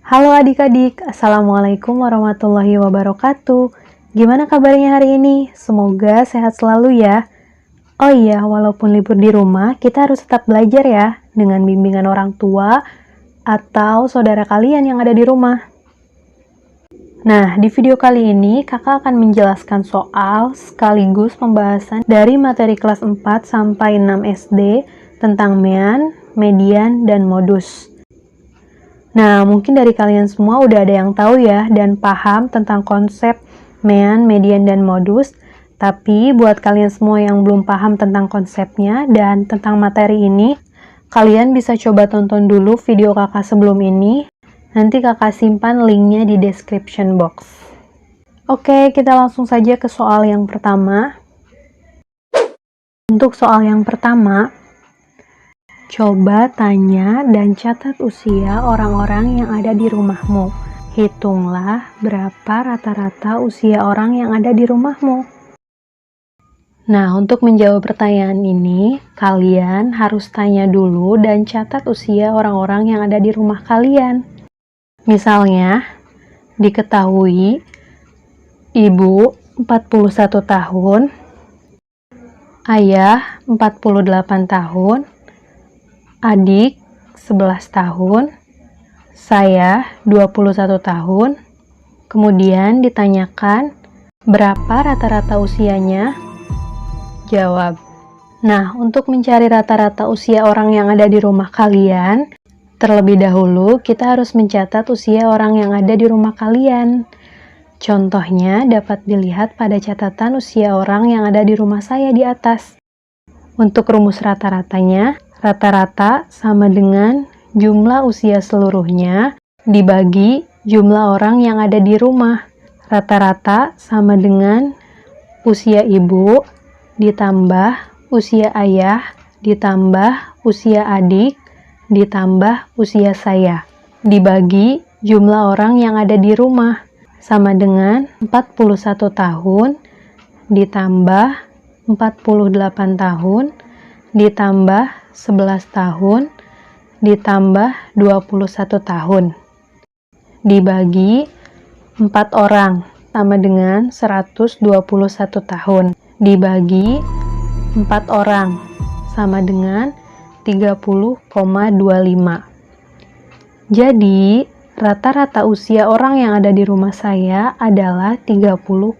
Halo adik-adik, Assalamualaikum warahmatullahi wabarakatuh. Gimana kabarnya hari ini? Semoga sehat selalu ya. Oh iya, walaupun libur di rumah, kita harus tetap belajar ya, dengan bimbingan orang tua atau saudara kalian yang ada di rumah. Nah, di video kali ini kakak akan menjelaskan soal sekaligus pembahasan dari materi kelas 4 sampai 6 SD tentang mean, median, dan modus. Nah, mungkin dari kalian semua udah ada yang tahu ya dan paham tentang konsep mean, median, dan modus. Tapi buat kalian semua yang belum paham tentang konsepnya dan tentang materi ini, kalian bisa coba tonton dulu video kakak sebelum ini. Nanti kakak simpan linknya di description box. Oke, kita langsung saja ke soal yang pertama. Untuk soal yang pertama, coba tanya dan catat usia orang-orang yang ada di rumahmu. Hitunglah berapa rata-rata usia orang yang ada di rumahmu. Nah, untuk menjawab pertanyaan ini, kalian harus tanya dulu dan catat usia orang-orang yang ada di rumah kalian. Misalnya, diketahui ibu 41 tahun, ayah 48 tahun, adik 11 tahun, saya 21 tahun. Kemudian ditanyakan berapa rata-rata usianya? Jawab. Nah, untuk mencari rata-rata usia orang yang ada di rumah kalian, terlebih dahulu kita harus mencatat usia orang yang ada di rumah kalian. Contohnya dapat dilihat pada catatan usia orang yang ada di rumah saya di atas. Untuk rumus rata-ratanya, rata-rata sama dengan jumlah usia seluruhnya dibagi jumlah orang yang ada di rumah. Rata-rata sama dengan usia ibu ditambah usia ayah ditambah usia adik ditambah usia saya dibagi jumlah orang yang ada di rumah sama dengan 41 tahun ditambah 48 tahun ditambah 11 tahun ditambah 21 tahun dibagi 4 orang sama dengan 121 tahun dibagi 4 orang sama dengan 30,25. Jadi, rata-rata usia orang yang ada di rumah saya adalah 30,25.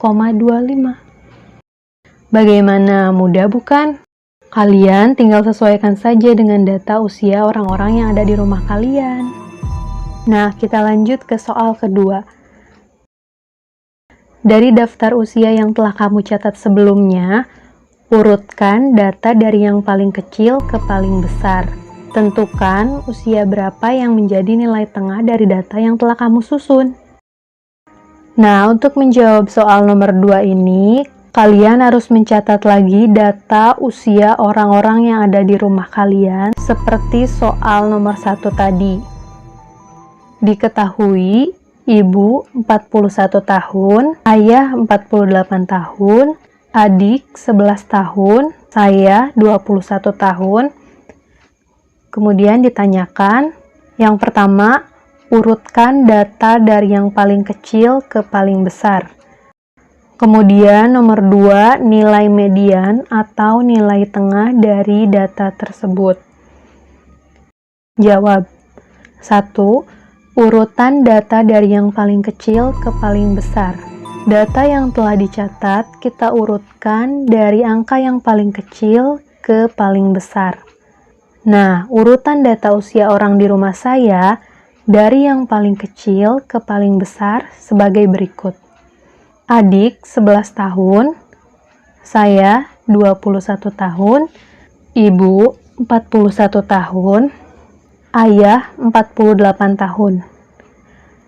Bagaimana, mudah bukan? Kalian tinggal sesuaikan saja dengan data usia orang-orang yang ada di rumah kalian. Nah, kita lanjut ke soal kedua. Dari daftar usia yang telah kamu catat sebelumnya, urutkan data dari yang paling kecil ke paling besar. Tentukan usia berapa yang menjadi nilai tengah dari data yang telah kamu susun. Nah, untuk menjawab soal nomor 2 ini, kalian harus mencatat lagi data usia orang-orang yang ada di rumah kalian seperti soal nomor 1 tadi. Diketahui ibu 41 tahun, ayah 48 tahun, adik 11 tahun, saya 21 tahun. Kemudian ditanyakan, yang pertama, urutkan data dari yang paling kecil ke paling besar. Kemudian nomor 2, nilai median atau nilai tengah dari data tersebut. Jawab. 1. Urutan data dari yang paling kecil ke paling besar. Data yang telah dicatat kita urutkan dari angka yang paling kecil ke paling besar. Nah, urutan data usia orang di rumah saya dari yang paling kecil ke paling besar sebagai berikut. Adik 11 tahun, saya 21 tahun, ibu 41 tahun, ayah 48 tahun.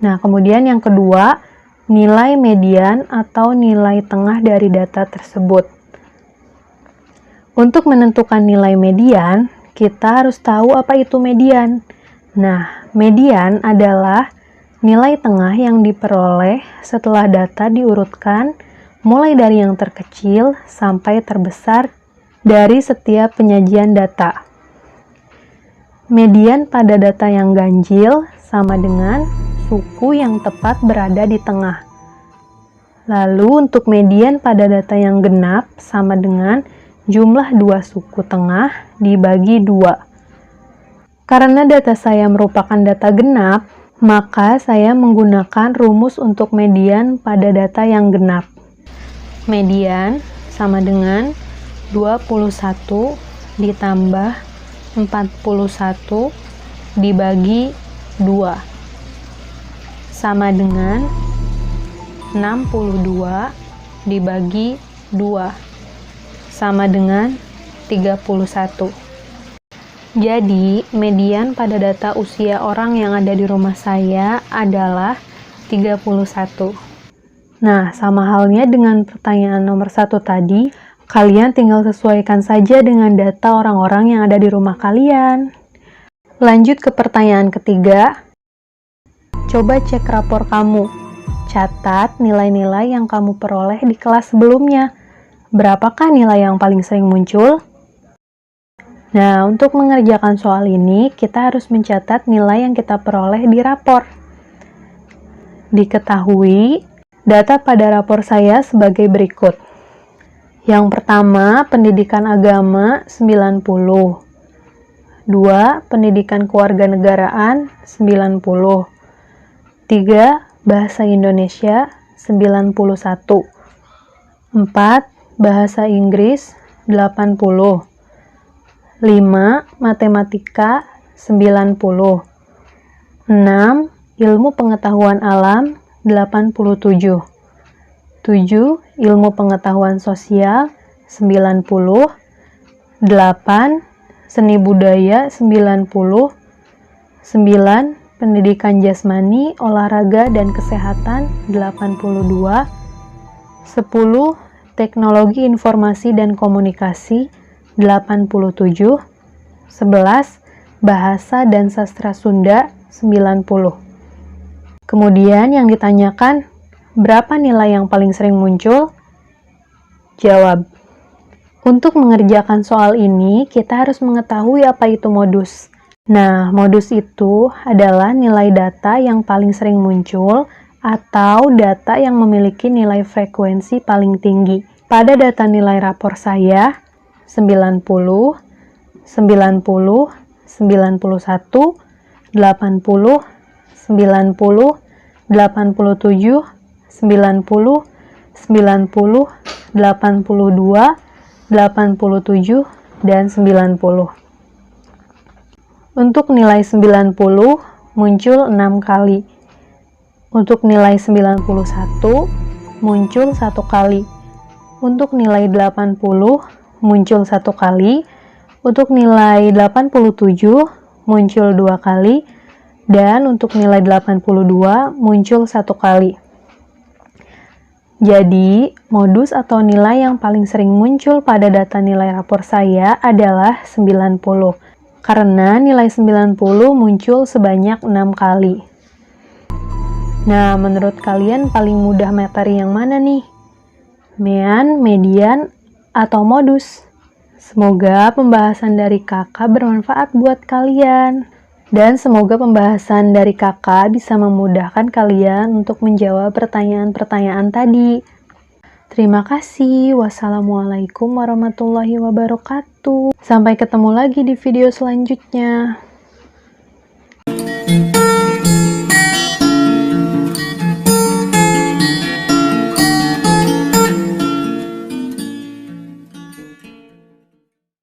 Nah, kemudian yang kedua, nilai median atau nilai tengah dari data tersebut. Untuk menentukan nilai median, kita harus tahu apa itu median. Nah, median adalah nilai tengah yang diperoleh setelah data diurutkan mulai dari yang terkecil sampai terbesar dari setiap penyajian data. Median pada data yang ganjil sama dengan suku yang tepat berada di tengah. Lalu untuk median pada data yang genap sama dengan jumlah 2 suku tengah dibagi 2. Karena data saya merupakan data genap, maka saya menggunakan rumus untuk median pada data yang genap. Median sama dengan 21 ditambah 41 dibagi 2 sama dengan 62 dibagi 2 sama dengan 31. Jadi, median pada data usia orang yang ada di rumah saya adalah 31. Nah, sama halnya dengan pertanyaan nomor 1 tadi, kalian tinggal sesuaikan saja dengan data orang-orang yang ada di rumah kalian. Lanjut ke pertanyaan ketiga. Coba cek rapor kamu. Catat nilai-nilai yang kamu peroleh di kelas sebelumnya. Berapakah nilai yang paling sering muncul? Nah, untuk mengerjakan soal ini, kita harus mencatat nilai yang kita peroleh di rapor. Diketahui, data pada rapor saya sebagai berikut. Yang pertama, pendidikan agama 90. 2. Pendidikan kewarganegaraan 90. 3. Bahasa Indonesia 91. 4. Bahasa Inggris 80. 5. Matematika 90. 6. Ilmu pengetahuan alam 87. 7. Ilmu pengetahuan sosial 90. 8. Seni budaya 90. 9. Pendidikan jasmani, olahraga, dan kesehatan 82. 10. Teknologi informasi dan komunikasi 87. 11. Bahasa dan sastra Sunda 90. Kemudian yang ditanyakan, berapa nilai yang paling sering muncul? Jawab. Untuk mengerjakan soal ini, kita harus mengetahui apa itu modus. Nah, modus itu adalah nilai data yang paling sering muncul atau data yang memiliki nilai frekuensi paling tinggi. Pada data nilai rapor saya, 90, 90, 91, 80, 90, 87, 90, 90, 82, 87, dan 90. Untuk nilai 90 muncul 6 kali. Untuk nilai 91 muncul 1 kali. Untuk nilai 80 muncul 1 kali. Untuk nilai 87 muncul 2 kali. Dan untuk nilai 82 muncul 1 kali. Jadi, modus atau nilai yang paling sering muncul pada data nilai rapor saya adalah 90. Karena nilai 90 muncul sebanyak 6 kali. Nah, menurut kalian paling mudah materi yang mana nih? Mean, median, atau modus? Semoga pembahasan dari kakak bermanfaat buat kalian. Dan semoga pembahasan dari kakak bisa memudahkan kalian untuk menjawab pertanyaan-pertanyaan tadi. Terima kasih. Wassalamualaikum warahmatullahi wabarakatuh. Sampai ketemu lagi di video selanjutnya.